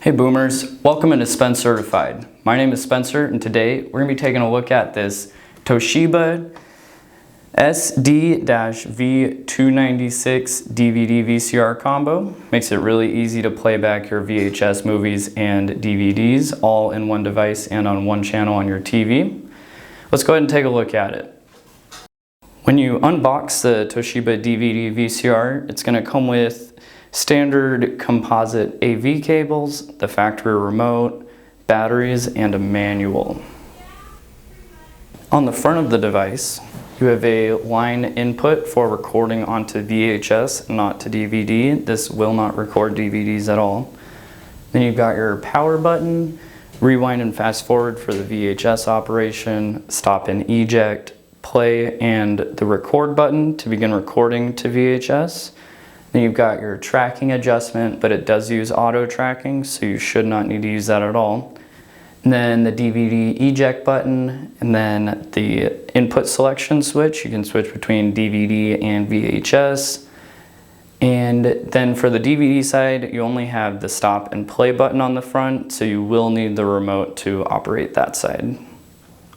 Hey boomers, welcome into SpenCertified. My name is Spencer and today we're going to be taking a look at this Toshiba SD-V296 DVD VCR Combo. Makes it really easy to play back your VHS movies and DVDs all in one device and on one channel on your TV. Let's go ahead and take a look at it. When you unbox the Toshiba DVD VCR, it's going to come with standard composite AV cables, the factory remote, batteries, and a manual. On the front of the device, you have a line input for recording onto VHS, not to DVD. This will not record DVDs at all. Then you've got your power button, rewind and fast forward for the VHS operation, stop and eject, play, and the record button to begin recording to VHS. Then you've got your tracking adjustment, but it does use auto tracking, so you should not need to use that at all. And then the DVD eject button, and then the input selection switch. You can switch between DVD and VHS. And then for the DVD side, you only have the stop and play button on the front, so you will need the remote to operate that side.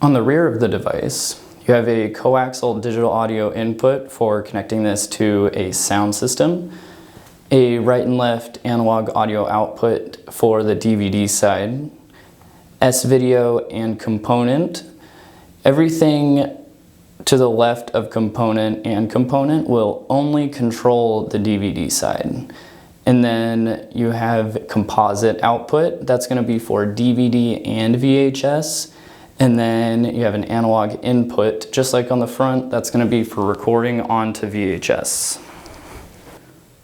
On the rear of the device, you have a coaxial digital audio input for connecting this to a sound system, a right and left analog audio output for the DVD side, S-video and component. Everything to the left of component and component will only control the DVD side. And then you have composite output. That's going to be for DVD and VHS. And then you have an analog input, just like on the front, that's going to be for recording onto VHS.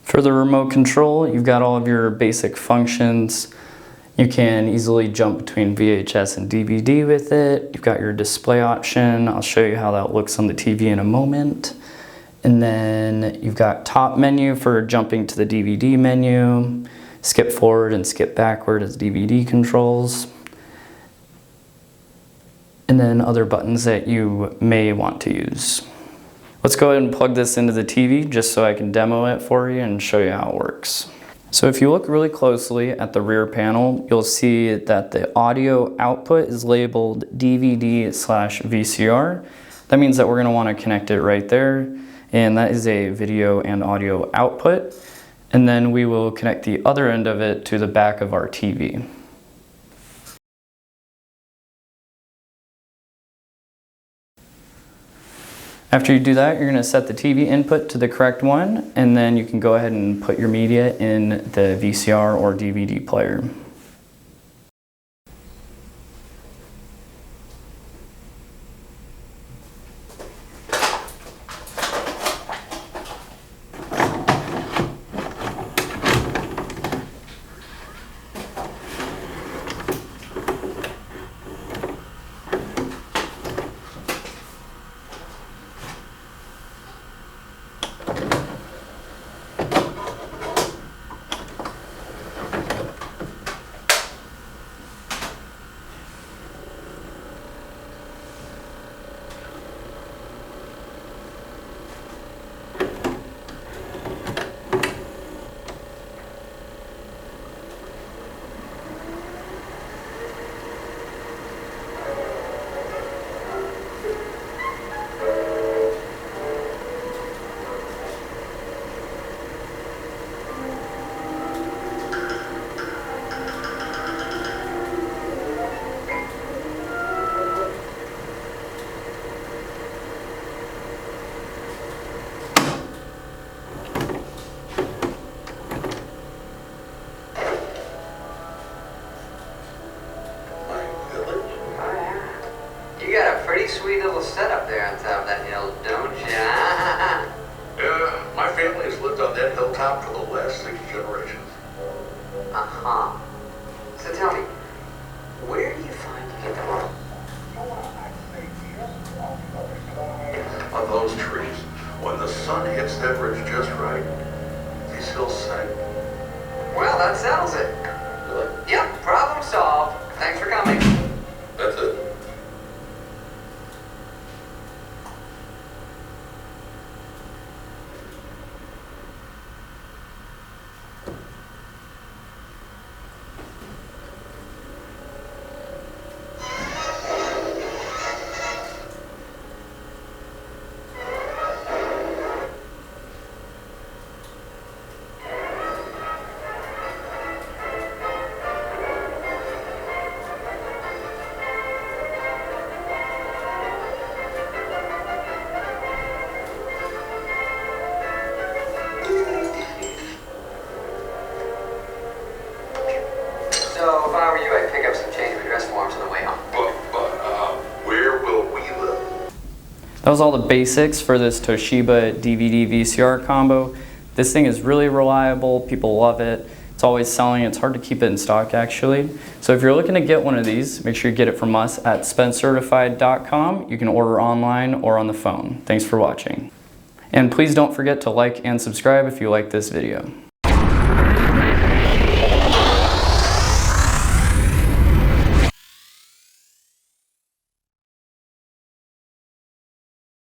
For the remote control, you've got all of your basic functions. You can easily jump between VHS and DVD with it. You've got your display option. I'll show you how that looks on the TV in a moment. And then you've got top menu for jumping to the DVD menu, skip forward and skip backward as DVD controls. And then other buttons that you may want to use. Let's go ahead and plug this into the TV just so I can demo it for you and show you how it works. So if you look really closely at the rear panel, you'll see that the audio output is labeled DVD/VCR. That means that we're going to want to connect it right there, and that is a video and audio output. And then we will connect the other end of it to the back of our TV. After you do that, you're going to set the TV input to the correct one, and then you can go ahead and put your media in the VCR or DVD player. Pretty sweet little setup there on top of that hill, don't ya? Yeah, my family has lived on that hilltop for the last 6 generations. Uh-huh. So tell me, where do you find you get them all? On those trees, when the sun hits that ridge just right, these hills sing. Well, that settles it. Really? Yep, problem solved. Thanks for coming. That's it. That was all the basics for this Toshiba DVD VCR combo. This thing is really reliable, people love it. It's always selling, it's hard to keep it in stock actually. So if you're looking to get one of these, make sure you get it from us at SpenCertified.com. You can order online or on the phone. Thanks for watching. And please don't forget to like and subscribe if you like this video.